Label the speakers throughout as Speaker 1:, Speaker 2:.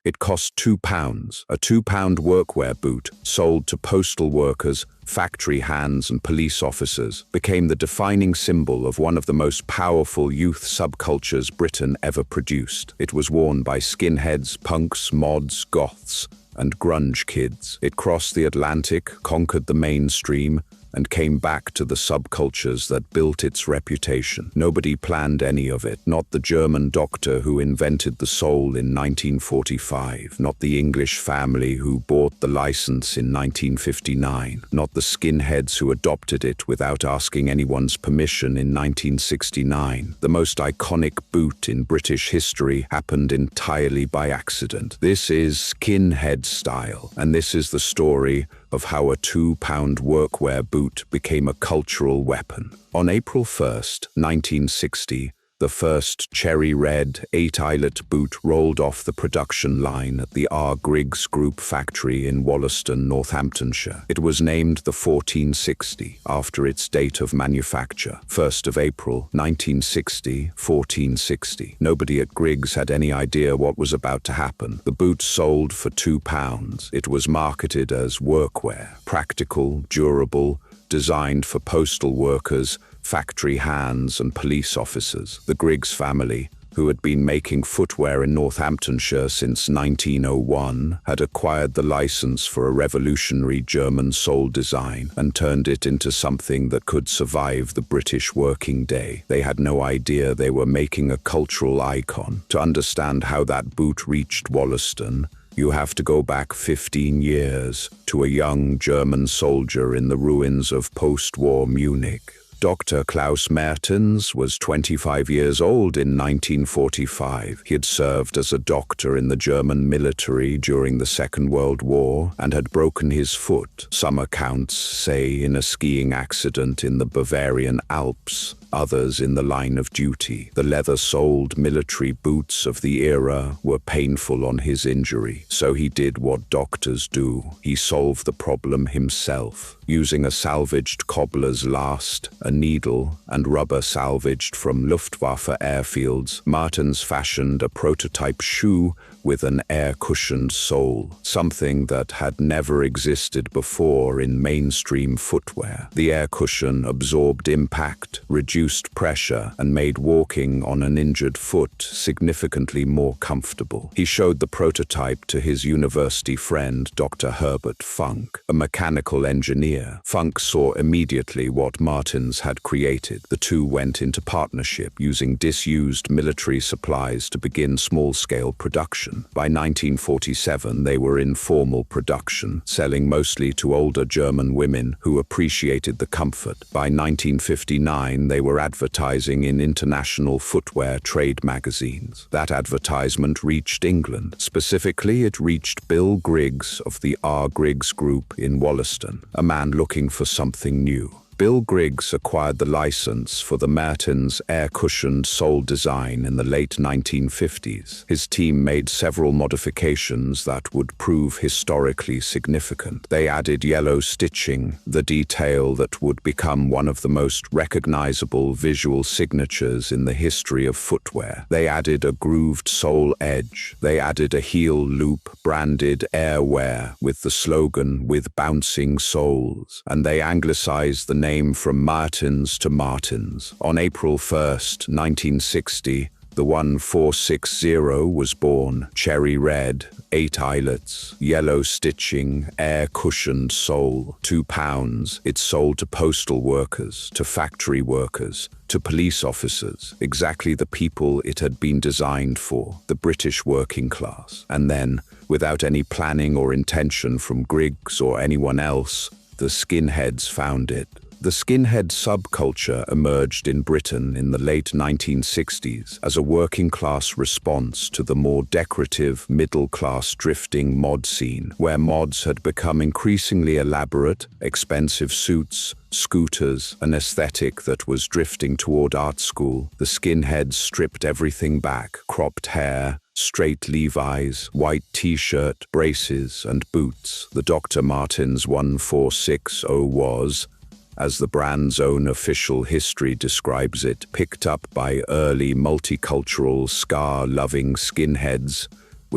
Speaker 1: It cost £2. A £2 workwear boot, sold to postal workers, factory hands and police officers, became the defining symbol of one of the most powerful youth subcultures Britain ever produced. It was worn by skinheads, punks, mods, goths, and grunge kids. It crossed the Atlantic, conquered the mainstream, and came back to the subcultures that built its reputation. Nobody planned any of it. Not the German doctor who invented the sole in 1945. Not the English family who bought the license in 1959. Not the skinheads who adopted it without asking anyone's permission in 1969. The most iconic boot in British history happened entirely by accident. This is skinhead style, and this is the story of how a £2 workwear boot became a cultural weapon. On April 1st, 1960, the first cherry red 8-eyelet boot rolled off the production line at the Griggs Group factory in Wollaston, Northamptonshire. It was named the 1460 after its date of manufacture, 1st of April, 1960, 1460. Nobody at Griggs had any idea what was about to happen. The boot sold for £2. It was marketed as workwear, practical, durable, designed for postal workers, factory hands and police officers. The Griggs family, who had been making footwear in Northamptonshire since 1901, had acquired the license for a revolutionary German sole design and turned it into something that could survive the British working day. They had no idea they were making a cultural icon. To understand how that boot reached Wollaston, you have to go back 15 years to a young German soldier in the ruins of post-war Munich. Dr. Klaus Maertens was 25 years old in 1945. He had served as a doctor in the German military during the Second World War and had broken his foot, some accounts say in a skiing accident in the Bavarian Alps, others in the line of duty. The leather-soled military boots of the era were painful on his injury, so he did what doctors do. He solved the problem himself, using a salvaged cobbler's last, a needle, and rubber salvaged from Luftwaffe airfields. Martens fashioned a prototype shoe with an air-cushioned sole, something that had never existed before in mainstream footwear. The air cushion absorbed impact, reduced pressure, and made walking on an injured foot significantly more comfortable. He showed the prototype to his university friend, Dr. Herbert Funk, a mechanical engineer. Funk saw immediately what Martens had created. The two went into partnership, using disused military supplies to begin small-scale production. By 1947, they were in formal production, selling mostly to older German women who appreciated the comfort. By 1959, they were advertising in international footwear trade magazines. That advertisement reached England. Specifically, it reached Bill Griggs of the Griggs Group in Wollaston, a man looking for something new. Bill Griggs acquired the license for the Martens air-cushioned sole design in the late 1950s. His team made several modifications that would prove historically significant. They added yellow stitching, the detail that would become one of the most recognizable visual signatures in the history of footwear. They added a grooved sole edge. They added a heel loop branded Airwear with the slogan "with bouncing soles." And they anglicized the name from Martens to Martens. On April 1st, 1960, the 1460 was born. Cherry red, 8 eyelets, yellow stitching, air-cushioned sole, £2. It sold to postal workers, to factory workers, to police officers, exactly the people it had been designed for, the British working class. And then, without any planning or intention from Griggs or anyone else, the skinheads found it. The skinhead subculture emerged in Britain in the late 1960s as a working-class response to the more decorative, middle-class drifting mod scene, where mods had become increasingly elaborate, expensive suits, scooters, an aesthetic that was drifting toward art school. The skinheads stripped everything back: cropped hair, straight Levi's, white t-shirt, braces, and boots. The Dr. Martens 1460 was, as the brand's own official history describes it, picked up by early multicultural, scar-loving skinheads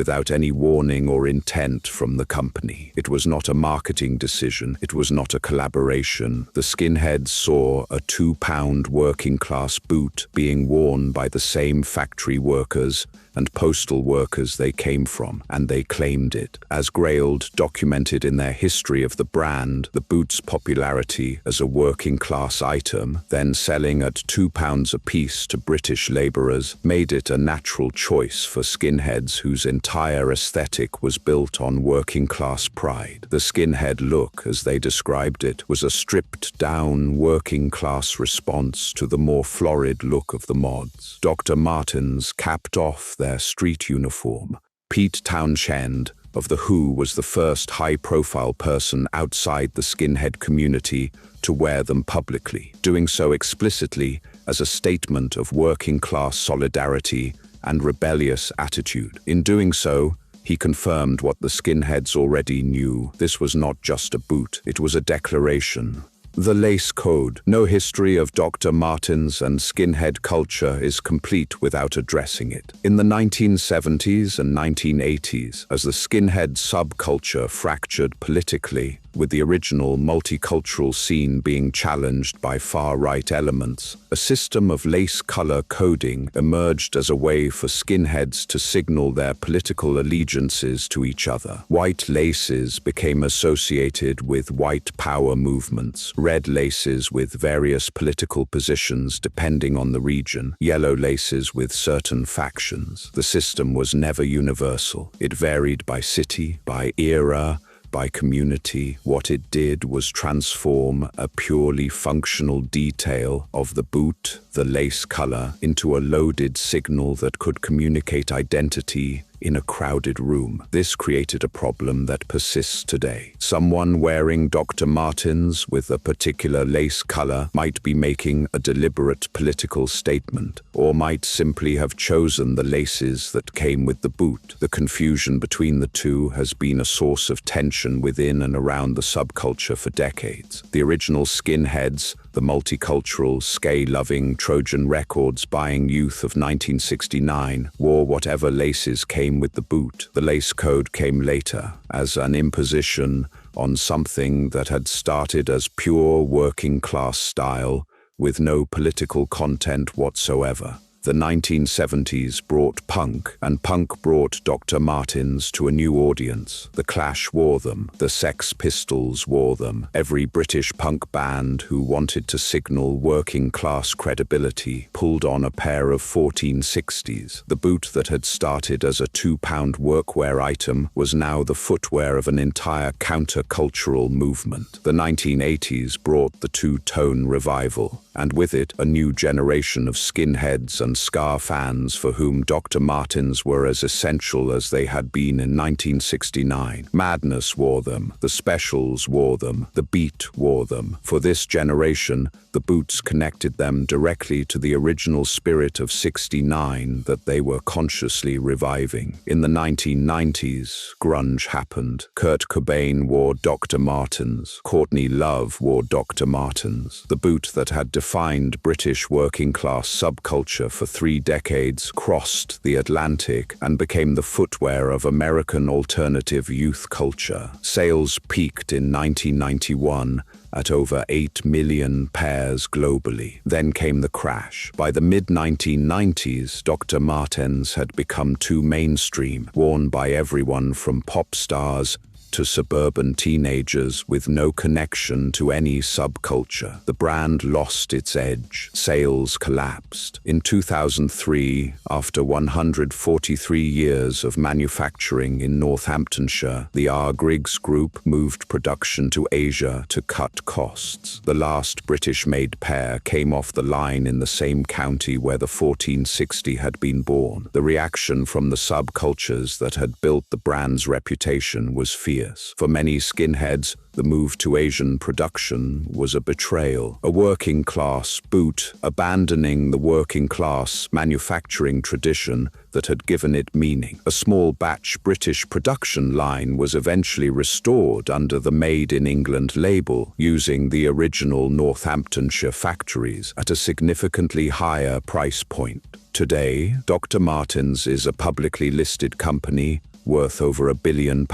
Speaker 1: without any warning or intent from the company. It was not a marketing decision. It was not a collaboration. The skinheads saw a £2 working-class boot being worn by the same factory workers and postal workers they came from, and they claimed it. As Grailed documented in their history of the brand, the boot's popularity as a working-class item, then selling at £2 a piece to British labourers, made it a natural choice for skinheads whose entire aesthetic was built on working-class pride. The skinhead look, as they described it, was a stripped-down working-class response to the more florid look of the mods. Dr. Martens capped off their street uniform. Pete Townshend of The Who was the first high-profile person outside the skinhead community to wear them publicly, doing so explicitly as a statement of working-class solidarity and rebellious attitude. In doing so, he confirmed what the skinheads already knew. This was not just a boot, it was a declaration. The Lace Code. No history of Dr. Martens and skinhead culture is complete without addressing it. In the 1970s and 1980s, as the skinhead subculture fractured politically, with the original multicultural scene being challenged by far-right elements, a system of lace color coding emerged as a way for skinheads to signal their political allegiances to each other. White laces became associated with white power movements, red laces with various political positions depending on the region, yellow laces with certain factions. The system was never universal. It varied by city, by era, by community. What it did was transform a purely functional detail of the boot, the lace color, into a loaded signal that could communicate identity in a crowded room. This created a problem that persists today. Someone wearing Dr. Martens with a particular lace color might be making a deliberate political statement, or might simply have chosen the laces that came with the boot. The confusion between the two has been a source of tension within and around the subculture for decades. The original skinheads, the multicultural, skate-loving, Trojan records-buying youth of 1969, wore whatever laces came with the boot. The lace code came later, as an imposition on something that had started as pure working-class style, with no political content whatsoever. The 1970s brought punk, and punk brought Dr. Martens to a new audience. The Clash wore them, the Sex Pistols wore them. Every British punk band who wanted to signal working-class credibility pulled on a pair of 1460s. The boot that had started as a £2 workwear item was now the footwear of an entire counter-cultural movement. The 1980s brought the two-tone revival, and with it a new generation of skinheads and ska fans for whom Dr. Martens were as essential as they had been in 1969. Madness wore them, the Specials wore them, the Beat wore them. For this generation, the boots connected them directly to the original spirit of '69 that they were consciously reviving. In the 1990s, grunge happened. Kurt Cobain wore Dr. Martens. Courtney Love wore Dr. Martens. The boot that had defined British working-class subculture for 3 decades crossed the Atlantic and became the footwear of American alternative youth culture. Sales peaked in 1991 at over 8 million pairs globally. Then came the crash. By the mid-1990s, Dr. Martens had become too mainstream, worn by everyone from pop stars to suburban teenagers with no connection to any subculture. The brand lost its edge. Sales collapsed. In 2003, after 143 years of manufacturing in Northamptonshire, the Griggs group moved production to Asia to cut costs. The last British-made pair came off the line in the same county where the 1460 had been born. The reaction from the subcultures that had built the brand's reputation was fierce. rebellious. For many skinheads, the move to Asian production was a betrayal. A working-class boot, abandoning the working-class manufacturing tradition that had given it meaning. A small-batch British production line was eventually restored under the Made in England label, using the original Northamptonshire factories at a significantly higher price point. Today, Dr. Martens is a publicly listed company worth over £1 billion.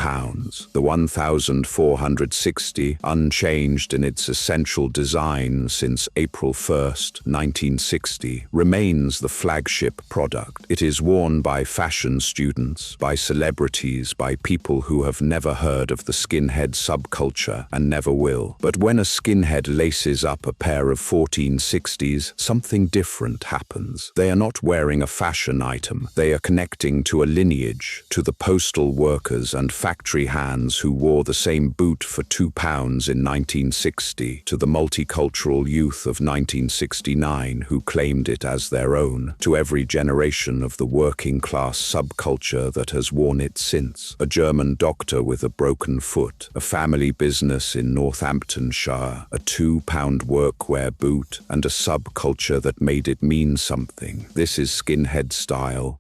Speaker 1: The 1460, unchanged in its essential design since April 1st, 1960, remains the flagship product. It is worn by fashion students, by celebrities, by people who have never heard of the skinhead subculture and never will. But when a skinhead laces up a pair of 1460s, something different happens. They are not wearing a fashion item. They are connecting to a lineage, to the postal workers and factory hands who wore the same boot for £2 in 1960, to the multicultural youth of 1969 who claimed it as their own, to every generation of the working-class subculture that has worn it since. A German doctor with a broken foot, a family business in Northamptonshire, a £2 workwear boot, and a subculture that made it mean something. This is skinhead style,